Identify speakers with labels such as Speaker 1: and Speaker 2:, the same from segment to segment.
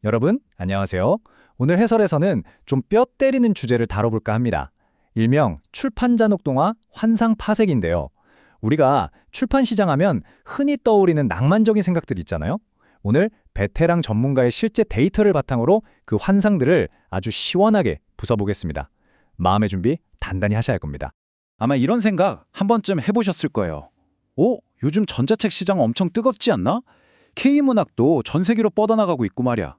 Speaker 1: 여러분, 안녕하세요. 오늘 해설에서는 좀 뼈 때리는 주제를 다뤄볼까 합니다. 일명 출판 잔혹동화 환상 파색인데요. 우리가 출판 시장 하면 흔히 떠오르는 낭만적인 생각들 있잖아요. 오늘 베테랑 전문가의 실제 데이터를 바탕으로 그 환상들을 아주 시원하게 부숴보겠습니다. 마음의 준비 단단히 하셔야 할 겁니다.
Speaker 2: 아마 이런 생각 한 번쯤 해보셨을 거예요. 요즘 전자책 시장 엄청 뜨겁지 않나? K문학도 전 세계로 뻗어나가고 있고 말이야.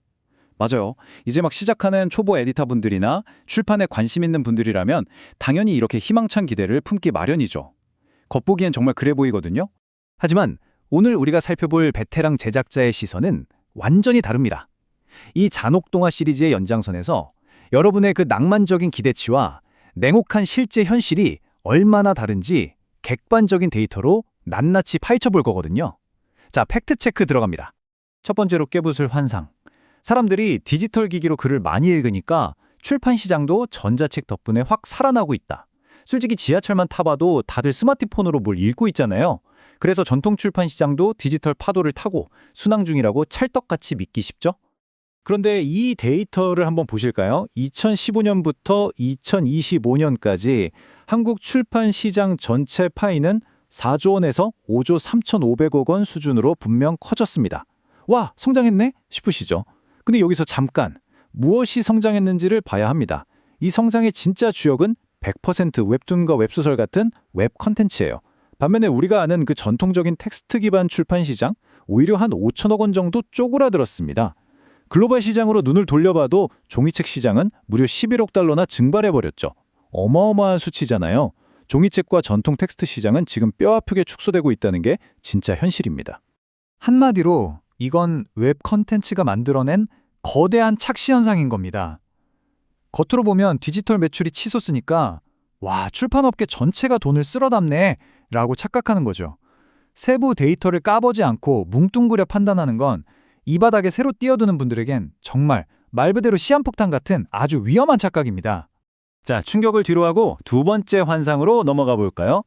Speaker 2: 맞아요. 이제 막 시작하는 초보 에디터분들이나 출판에 관심 있는 분들이라면 당연히 이렇게 희망찬 기대를 품기 마련이죠. 겉보기엔 정말 그래 보이거든요.
Speaker 1: 하지만 오늘 우리가 살펴볼 베테랑 제작자의 시선은 완전히 다릅니다. 이 잔혹동화 시리즈의 연장선에서 여러분의 그 낭만적인 기대치와 냉혹한 실제 현실이 얼마나 다른지 객관적인 데이터로 낱낱이 파헤쳐볼 거거든요. 자, 팩트체크 들어갑니다. 첫 번째로 꿰부술 환상. 사람들이 디지털 기기로 글을 많이 읽으니까 출판 시장도 전자책 덕분에 확 살아나고 있다. 솔직히 지하철만 타봐도 다들 스마트폰으로 뭘 읽고 있잖아요. 그래서 전통 출판 시장도 디지털 파도를 타고 순항 중이라고 찰떡같이 믿기 쉽죠? 그런데 이 데이터를 한번 보실까요? 2015년부터 2025년까지 한국 출판 시장 전체 파이는 4조 원에서 5조 3,500억 원 수준으로 분명 커졌습니다. 와, 성장했네? 싶으시죠? 근데 여기서 잠깐 무엇이 성장했는지를 봐야 합니다. 이 성장의 진짜 주역은 100% 웹툰과 웹소설 같은 웹 컨텐츠예요. 반면에 우리가 아는 그 전통적인 텍스트 기반 출판 시장 오히려 한 5천억 원 정도 쪼그라들었습니다. 글로벌 시장으로 눈을 돌려봐도 종이책 시장은 무려 11억 달러나 증발해버렸죠. 어마어마한 수치잖아요. 종이책과 전통 텍스트 시장은 지금 뼈아프게 축소되고 있다는 게 진짜 현실입니다. 한마디로 이건 웹 컨텐츠가 만들어낸 거대한 착시 현상인 겁니다. 겉으로 보면 디지털 매출이 치솟으니까 와, 출판업계 전체가 돈을 쓸어담네 라고 착각하는 거죠. 세부 데이터를 까보지 않고 뭉뚱그려 판단하는 건 이 바닥에 새로 뛰어드는 분들에겐 정말 말 그대로 시한폭탄 같은 아주 위험한 착각입니다. 자, 충격을 뒤로하고 두 번째 환상으로 넘어가 볼까요?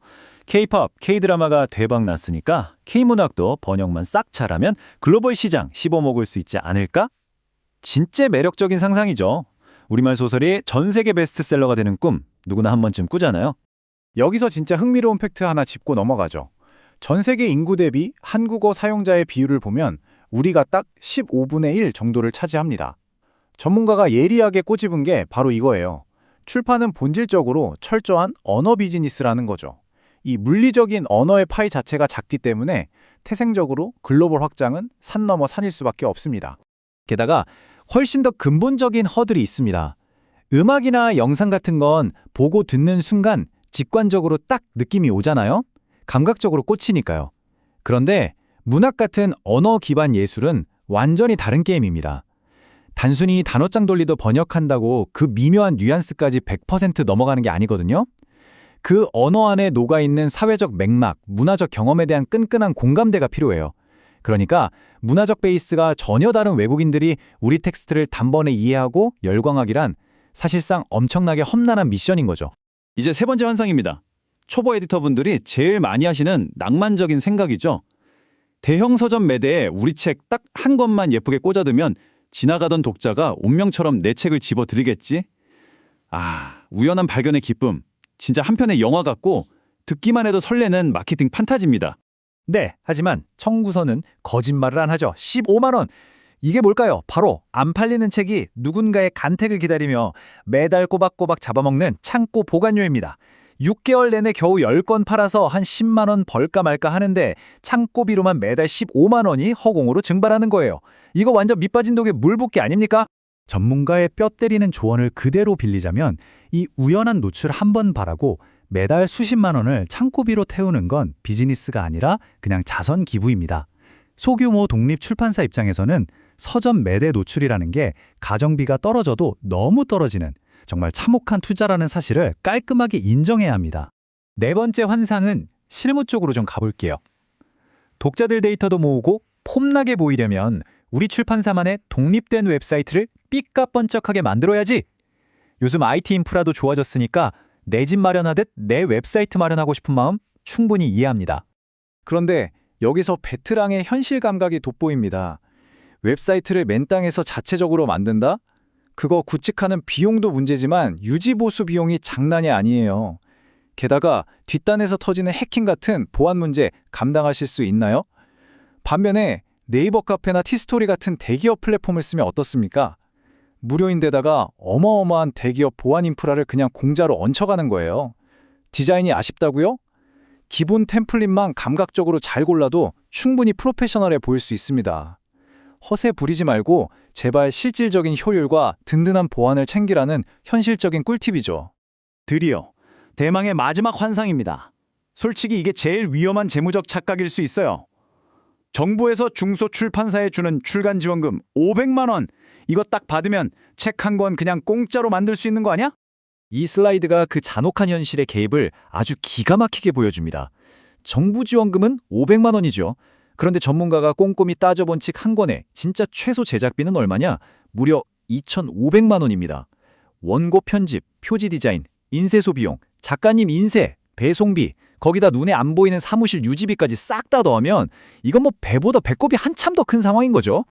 Speaker 1: K-팝, K-드라마가 대박 났으니까 K-문학도 번역만 싹 잘하면 글로벌 시장 씹어먹을 수 있지 않을까? 진짜 매력적인 상상이죠. 우리말 소설이 전 세계 베스트셀러가 되는 꿈, 누구나 한 번쯤 꾸잖아요. 여기서 진짜 흥미로운 팩트 하나 짚고 넘어가죠. 전 세계 인구 대비 한국어 사용자의 비율을 보면 우리가 딱 15분의 1 정도를 차지합니다. 전문가가 예리하게 꼬집은 게 바로 이거예요. 출판은 본질적으로 철저한 언어 비즈니스라는 거죠. 이 물리적인 언어의 파이 자체가 작기 때문에 태생적으로 글로벌 확장은 산 넘어 산일 수밖에 없습니다. 게다가 훨씬 더 근본적인 허들이 있습니다. 음악이나 영상 같은 건 보고 듣는 순간 직관적으로 딱 느낌이 오잖아요? 감각적으로 꽂히니까요. 그런데 문학 같은 언어 기반 예술은 완전히 다른 게임입니다. 단순히 단어장 돌리도 번역한다고 그 미묘한 뉘앙스까지 100% 넘어가는 게 아니거든요. 그 언어 안에 녹아있는 사회적 맥락, 문화적 경험에 대한 끈끈한 공감대가 필요해요. 그러니까 문화적 베이스가 전혀 다른 외국인들이 우리 텍스트를 단번에 이해하고 열광하기란 사실상 엄청나게 험난한 미션인 거죠.
Speaker 2: 이제 세 번째 환상입니다. 초보 에디터분들이 제일 많이 하시는 낭만적인 생각이죠. 대형 서점 매대에 우리 책 딱 한 권만 예쁘게 꽂아두면 지나가던 독자가 운명처럼 내 책을 집어들이겠지? 우연한 발견의 기쁨. 진짜 한편의 영화 같고 듣기만 해도 설레는 마케팅 판타지입니다.
Speaker 1: 네, 하지만 청구서는 거짓말을 안 하죠. 15만 원! 이게 뭘까요? 바로 안 팔리는 책이 누군가의 간택을 기다리며 매달 꼬박꼬박 잡아먹는 창고 보관료입니다. 6개월 내내 겨우 10권 팔아서 한 10만 원 벌까 말까 하는데 창고비로만 매달 15만 원이 허공으로 증발하는 거예요. 이거 완전 밑빠진 독에 물 붓기 아닙니까? 전문가의 뼈 때리는 조언을 그대로 빌리자면 이 우연한 노출 한 번 바라고 매달 수십만 원을 창고비로 태우는 건 비즈니스가 아니라 그냥 자선 기부입니다. 소규모 독립 출판사 입장에서는 서점 매대 노출이라는 게 가정비가 떨어져도 너무 떨어지는 정말 참혹한 투자라는 사실을 깔끔하게 인정해야 합니다. 네 번째 환상은 실무 쪽으로 좀 가볼게요. 독자들 데이터도 모으고 폼나게 보이려면 우리 출판사만의 독립된 웹사이트를 삐까뻔쩍하게 만들어야지. 요즘 IT 인프라도 좋아졌으니까 내 집 마련하듯 내 웹사이트 마련하고 싶은 마음 충분히 이해합니다. 그런데 여기서 베테랑의 현실 감각이 돋보입니다. 웹사이트를 맨 땅에서 자체적으로 만든다? 그거 구축하는 비용도 문제지만 유지 보수 비용이 장난이 아니에요. 게다가 뒷단에서 터지는 해킹 같은 보안 문제 감당하실 수 있나요? 반면에 네이버 카페나 티스토리 같은 대기업 플랫폼을 쓰면 어떻습니까? 무료인데다가 어마어마한 대기업 보안 인프라를 그냥 공짜로 얹혀가는 거예요. 디자인이 아쉽다고요? 기본 템플릿만 감각적으로 잘 골라도 충분히 프로페셔널해 보일 수 있습니다. 허세 부리지 말고 제발 실질적인 효율과 든든한 보안을 챙기라는 현실적인 꿀팁이죠.
Speaker 3: 드디어 대망의 마지막 환상입니다. 솔직히 이게 제일 위험한 재무적 착각일 수 있어요. 정부에서 중소출판사에 주는 출간 지원금 500만 원. 이거 딱 받으면 책 한 권 그냥 공짜로 만들 수 있는 거 아니야?
Speaker 1: 이 슬라이드가 그 잔혹한 현실의 개입을 아주 기가 막히게 보여줍니다. 정부 지원금은 500만 원이죠. 그런데 전문가가 꼼꼼히 따져본 책 한 권에 진짜 최소 제작비는 얼마냐? 무려 2,500만 원입니다. 원고 편집, 표지 디자인, 인쇄소 비용, 작가님 인쇄, 배송비, 거기다 눈에 안 보이는 사무실 유지비까지 싹 다 더하면 이건 뭐 배보다 배꼽이 한참 더 큰 상황인 거죠.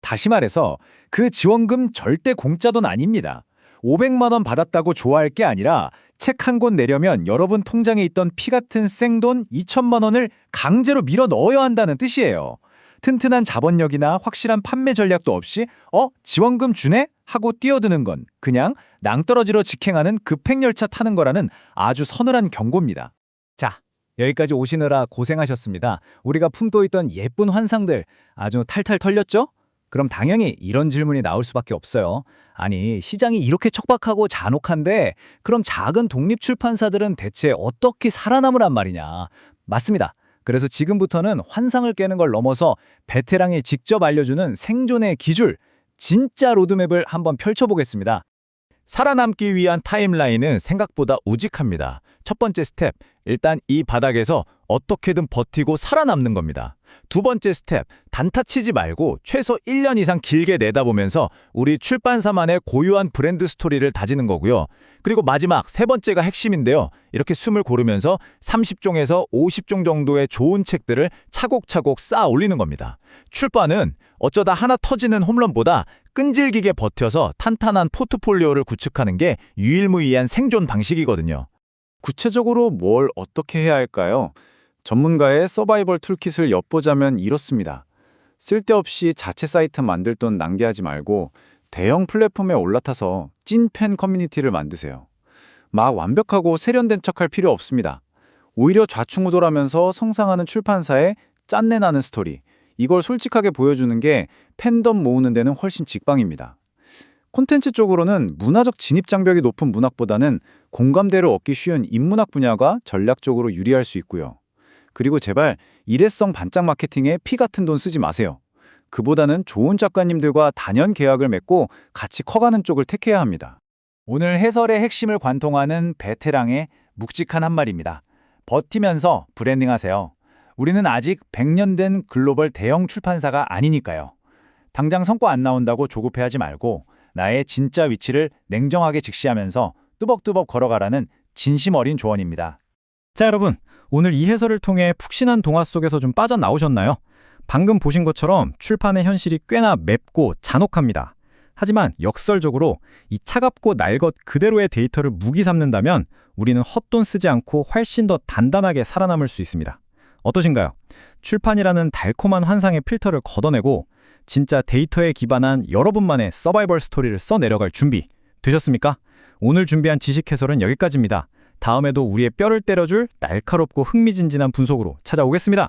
Speaker 1: 다시 말해서 그 지원금 절대 공짜 돈 아닙니다. 500만 원 받았다고 좋아할 게 아니라 책 한 권 내려면 여러분 통장에 있던 피 같은 생돈 2천만 원을 강제로 밀어 넣어야 한다는 뜻이에요. 튼튼한 자본력이나 확실한 판매 전략도 없이 지원금 주네? 하고 뛰어드는 건 그냥 낭떠러지로 직행하는 급행열차 타는 거라는 아주 서늘한 경고입니다. 자, 여기까지 오시느라 고생하셨습니다. 우리가 품고 있던 예쁜 환상들 아주 탈탈 털렸죠? 그럼 당연히 이런 질문이 나올 수밖에 없어요. 아니, 시장이 이렇게 척박하고 잔혹한데 그럼 작은 독립출판사들은 대체 어떻게 살아남으란 말이냐. 맞습니다. 그래서 지금부터는 환상을 깨는 걸 넘어서 베테랑이 직접 알려주는 생존의 기술, 진짜 로드맵을 한번 펼쳐보겠습니다. 살아남기 위한 타임라인은 생각보다 우직합니다. 첫 번째 스텝, 일단 이 바닥에서 어떻게든 버티고 살아남는 겁니다. 두 번째 스텝, 단타 치지 말고 최소 1년 이상 길게 내다보면서 우리 출판사만의 고유한 브랜드 스토리를 다지는 거고요. 그리고 마지막 세 번째가 핵심인데요. 이렇게 숨을 고르면서 30종에서 50종 정도의 좋은 책들을 차곡차곡 쌓아 올리는 겁니다. 출판은 어쩌다 하나 터지는 홈런보다 끈질기게 버텨서 탄탄한 포트폴리오를 구축하는 게 유일무이한 생존 방식이거든요. 구체적으로 뭘 어떻게 해야 할까요? 전문가의 서바이벌 툴킷을 엿보자면 이렇습니다. 쓸데없이 자체 사이트 만들 돈 낭비하지 말고 대형 플랫폼에 올라타서 찐 팬 커뮤니티를 만드세요. 막 완벽하고 세련된 척할 필요 없습니다. 오히려 좌충우돌하면서 성장하는 출판사의 짠내나는 스토리, 이걸 솔직하게 보여주는 게 팬덤 모으는 데는 훨씬 직방입니다. 콘텐츠 쪽으로는 문화적 진입장벽이 높은 문학보다는 공감대를 얻기 쉬운 인문학 분야가 전략적으로 유리할 수 있고요. 그리고 제발 일회성 반짝 마케팅에 피 같은 돈 쓰지 마세요. 그보다는 좋은 작가님들과 단연 계약을 맺고 같이 커가는 쪽을 택해야 합니다. 오늘 해설의 핵심을 관통하는 베테랑의 묵직한 한말입니다. 버티면서 브랜딩하세요. 우리는 아직 100년 된 글로벌 대형 출판사가 아니니까요. 당장 성과 안 나온다고 조급해하지 말고 나의 진짜 위치를 냉정하게 직시하면서 뚜벅뚜벅 걸어가라는 진심 어린 조언입니다. 자, 여러분, 오늘 이 해설을 통해 푹신한 동화 속에서 좀 빠져나오셨나요? 방금 보신 것처럼 출판의 현실이 꽤나 맵고 잔혹합니다. 하지만 역설적으로 이 차갑고 날 것 그대로의 데이터를 무기 삼는다면 우리는 헛돈 쓰지 않고 훨씬 더 단단하게 살아남을 수 있습니다. 어떠신가요? 출판이라는 달콤한 환상의 필터를 걷어내고 진짜 데이터에 기반한 여러분만의 서바이벌 스토리를 써내려갈 준비 되셨습니까? 오늘 준비한 지식 해설은 여기까지입니다. 다음에도 우리의 뼈를 때려줄 날카롭고 흥미진진한 분석으로 찾아오겠습니다.